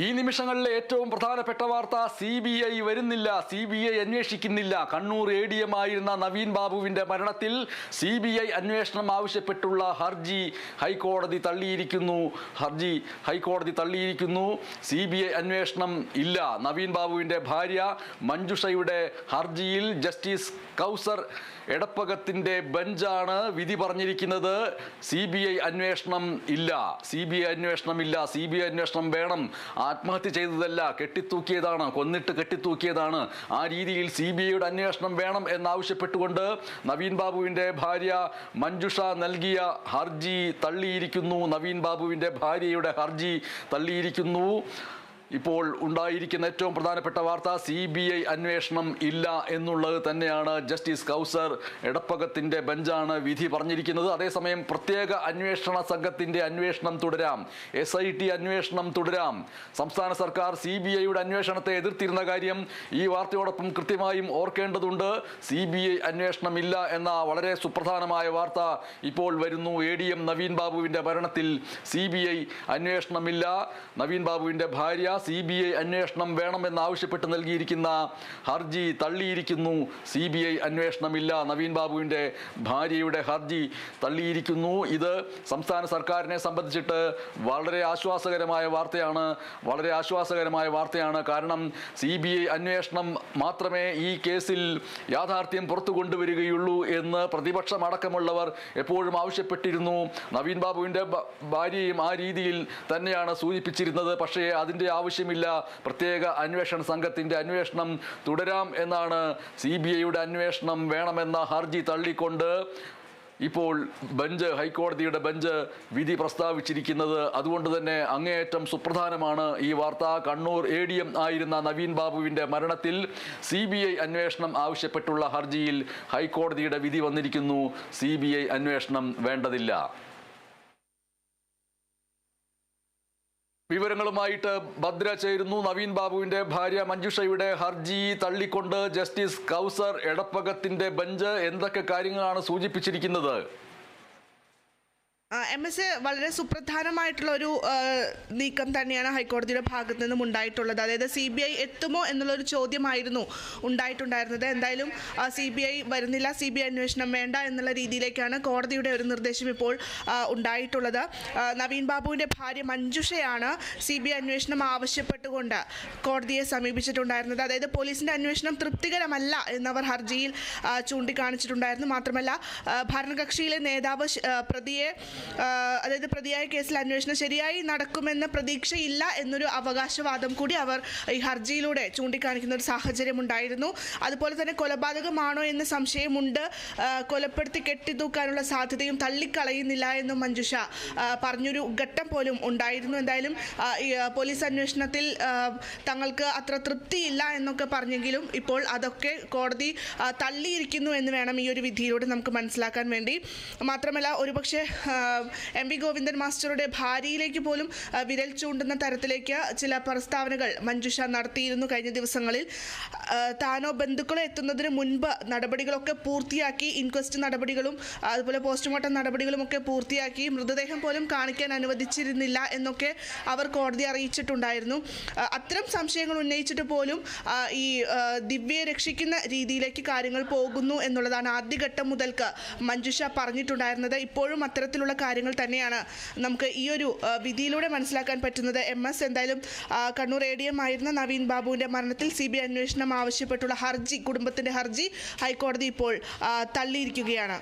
ഈ നിമിഷങ്ങളിലെ ഏറ്റവും പ്രധാനപ്പെട്ട വാർത്ത CBI വരുന്നില്ല, CBI അന്വേഷിക്കുന്നില്ല. കണ്ണൂർ ADM ആയിരുന്ന നവീൻ ബാബുവിന്റെ മരണത്തിൽ CBI അന്വേഷണം ആവശ്യപ്പെട്ടുള്ള ഹർജി ഹൈക്കോടതി തള്ളിയിരിക്കുന്നു. CBI അന്വേഷണം ഇല്ല. നവീൻ ബാബുവിന്റെ ഭാര്യ മഞ്ജുഷയുടെ ഹർജിയിൽ ജസ്റ്റിസ് കൗസർ എടപ്പകത്തിന്റെ ബെഞ്ചാണ് വിധി പറഞ്ഞിരിക്കുന്നത്. CBI അന്വേഷണം ഇല്ല. CBI അന്വേഷണം വേണം. ആത്മഹത്യ ചെയ്തതല്ല, കെട്ടിത്തൂക്കിയതാണ്, കൊന്നിട്ട് കെട്ടിത്തൂക്കിയതാണ്. ആ രീതിയിൽ CBIയുടെ അന്വേഷണം വേണം എന്നാവശ്യപ്പെട്ടുകൊണ്ട് നവീൻ ബാബുവിന്റെ ഭാര്യ മഞ്ജുഷ നൽകിയ ഹർജി തള്ളിയിരിക്കുന്നു. നവീൻ ബാബുവിന്റെ ഭാര്യയുടെ ഹർജി തള്ളിയിരിക്കുന്നു. ഇപ്പോൾ ഉണ്ടായിരിക്കുന്ന ഏറ്റവും പ്രധാനപ്പെട്ട വാർത്ത CBI അന്വേഷണം ഇല്ല എന്നുള്ളത് തന്നെയാണ്. ജസ്റ്റിസ് കൗസർ എടപ്പകത്തിന്റെ ബെഞ്ചാണ് വിധി പറഞ്ഞിരിക്കുന്നത്. അതേസമയം പ്രത്യേക അന്വേഷണ സംഘത്തിന്റെ അന്വേഷണം തുടരാം, SIT അന്വേഷണം തുടരാം. സംസ്ഥാന സർക്കാർ CBIയുടെ അന്വേഷണത്തെ എതിർത്തിരുന്ന കാര്യം ഈ വാർത്തയോടൊപ്പം കൃത്യമായും ഓർക്കേണ്ടതുണ്ട്. CBI അന്വേഷണം ഇല്ല എന്ന വളരെ സുപ്രധാനമായ വാർത്ത ഇപ്പോൾ വരുന്നു. ADM നവീൻ ബാബുവിന്റെ മരണത്തിൽ CBI അന്വേഷണമില്ല. നവീൻ ബാബുവിന്റെ ഭാര്യ CBI അന്വേഷണം വേണമെന്നാവശ്യപ്പെട്ട് നൽകിയിരിക്കുന്ന ഹർജി തള്ളിയിരിക്കുന്നു. CBI അന്വേഷണമില്ല. നവീൻ ബാബുവിന്റെ ഭാര്യയുടെ ഹർജി തള്ളിയിരിക്കുന്നു. ഇത് സംസ്ഥാന സർക്കാരിനെ സംബന്ധിച്ചിട്ട് വളരെ ആശ്വാസകരമായ വാർത്തയാണ്. കാരണം CBI അന്വേഷണം മാത്രമേ ഈ കേസിൽ യാഥാർത്ഥ്യം പുറത്തു കൊണ്ടുവരികയുള്ളൂ എന്ന് പ്രതിപക്ഷമടക്കമുള്ളവർ എപ്പോഴും ആവശ്യപ്പെട്ടിരുന്നു. നവീൻ ബാബുവിന്റെ ഭാര്യയും ആ രീതിയിൽ തന്നെയാണ് സൂചിപ്പിച്ചിരുന്നത്. പക്ഷേ അതിൻ്റെ ആവശ്യമില്ല. പ്രത്യേക അന്വേഷണ സംഘത്തിന്റെ അന്വേഷണം തുടരാം എന്നാണ് CBIയുടെ അന്വേഷണം വേണമെന്ന ഹർജി തള്ളിക്കൊണ്ട് ഇപ്പോൾ ഹൈക്കോടതിയുടെ ബെഞ്ച് വിധി പ്രസ്താവിച്ചിരിക്കുന്നത്. അതുകൊണ്ട് തന്നെ അങ്ങേയറ്റം സുപ്രധാനമാണ് ഈ വാർത്ത. കണ്ണൂർ ADM ആയിരുന്ന നവീൻ ബാബുവിന്റെ മരണത്തിൽ CBI അന്വേഷണം ആവശ്യപ്പെട്ടുള്ള ഹർജിയിൽ ഹൈക്കോടതിയുടെ വിധി വന്നിരിക്കുന്നു. CBI അന്വേഷണം വേണ്ടതില്ല. വിവരങ്ങളുമായിട്ട് ഭദ്ര ചേരുന്നു. നവീൻ ബാബുവിന്റെ ഭാര്യ മഞ്ജുഷയുടെ ഹർജി തള്ളിക്കൊണ്ട് ജസ്റ്റിസ് കൗസർ എടപ്പകത്തിന്റെ ബെഞ്ച് എന്തൊക്കെ കാര്യങ്ങളാണ് സൂചിപ്പിച്ചിരിക്കുന്നത്? MS വളരെ സുപ്രധാനമായിട്ടുള്ള ഒരു നീക്കം തന്നെയാണ് ഹൈക്കോടതിയുടെ ഭാഗത്തു നിന്നും ഉണ്ടായിട്ടുള്ളത്. അതായത് CBI എത്തുമോ എന്നുള്ളൊരു ചോദ്യമായിരുന്നു ഉണ്ടായിട്ടുണ്ടായിരുന്നത്. എന്തായാലും CBI വരുന്നില്ല, CBI അന്വേഷണം വേണ്ട എന്നുള്ള രീതിയിലേക്കാണ് കോടതിയുടെ ഒരു നിർദ്ദേശം ഇപ്പോൾ ഉണ്ടായിട്ടുള്ളത്. നവീൻ ബാബുവിൻ്റെ ഭാര്യ മഞ്ജുഷയാണ് CBI അന്വേഷണം ആവശ്യപ്പെട്ടുകൊണ്ട് കോടതിയെ സമീപിച്ചിട്ടുണ്ടായിരുന്നത്. അതായത് പോലീസിൻ്റെ അന്വേഷണം തൃപ്തികരമല്ല എന്നവർ ഹർജിയിൽ ചൂണ്ടിക്കാണിച്ചിട്ടുണ്ടായിരുന്നു. മാത്രമല്ല ഭരണകക്ഷിയിലെ നേതാവ് പ്രതിയായ കേസിൽ അന്വേഷണം ശരിയായി നടക്കുമെന്ന പ്രതീക്ഷയില്ല എന്നൊരു അവകാശവാദം കൂടി അവർ ഈ ഹർജിയിലൂടെ ചൂണ്ടിക്കാണിക്കുന്ന ഒരു സാഹചര്യം ഉണ്ടായിരുന്നു. അതുപോലെ തന്നെ കൊലപാതകമാണോ എന്ന സംശയമുണ്ട്, കൊലപ്പെടുത്തി കെട്ടിത്തൂക്കാനുള്ള സാധ്യതയും തള്ളിക്കളയുന്നില്ല എന്നും മഞ്ജുഷ പറഞ്ഞൊരു ഘട്ടം പോലും ഉണ്ടായിരുന്നു. എന്തായാലും പോലീസ് അന്വേഷണത്തിൽ തങ്ങൾക്ക് അത്ര തൃപ്തിയില്ല എന്നൊക്കെ പറഞ്ഞെങ്കിലും ഇപ്പോൾ അതൊക്കെ കോടതി തള്ളിയിരിക്കുന്നു എന്ന് വേണം ഈ ഒരു വിധിയിലൂടെ നമുക്ക് മനസ്സിലാക്കാൻ വേണ്ടി. മാത്രമല്ല ഒരുപക്ഷെ MV ഗോവിന്ദൻ മാസ്റ്ററുടെ ഭാര്യയിലേക്ക് പോലും വിരൽ ചൂണ്ടുന്ന തരത്തിലേക്ക് ചില പ്രസ്താവനകൾ മഞ്ജുഷ നടത്തിയിരുന്നു കഴിഞ്ഞ ദിവസങ്ങളിൽ. താനോ ബന്ധുക്കളോ എത്തുന്നതിന് മുൻപ് നടപടികളൊക്കെ പൂർത്തിയാക്കി, ഇൻക്വസ്റ്റ് നടപടികളും അതുപോലെ പോസ്റ്റ്മോർട്ടം നടപടികളും ഒക്കെ പൂർത്തിയാക്കി, മൃതദേഹം പോലും കാണിക്കാൻ അനുവദിച്ചിരുന്നില്ല എന്നൊക്കെ അവർ കോടതി അറിയിച്ചിട്ടുണ്ടായിരുന്നു. അത്തരം സംശയങ്ങൾ ഉന്നയിച്ചിട്ട് പോലും ഈ ദിവ്യയെ രക്ഷിക്കുന്ന രീതിയിലേക്ക് കാര്യങ്ങൾ പോകുന്നു എന്നുള്ളതാണ് ആദ്യഘട്ടം മുതൽക്ക് മഞ്ജുഷ പറഞ്ഞിട്ടുണ്ടായിരുന്നത്. ഇപ്പോഴും അത്തരത്തിലുള്ള കാര്യങ്ങൾ തന്നെയാണ് നമുക്ക് ഈ ഒരു വിധിയിലൂടെ മനസ്സിലാക്കാൻ പറ്റുന്നത്. MS എന്തായാലും കണ്ണൂർ ADM ആയിരുന്ന നവീൻ ബാബുവിന്റെ മരണത്തിൽ CBI അന്വേഷണം ആവശ്യപ്പെട്ടുള്ള കുടുംബത്തിന്റെ ഹർജി ഹൈക്കോടതി ഇപ്പോൾ തള്ളിയിരിക്കുകയാണ്.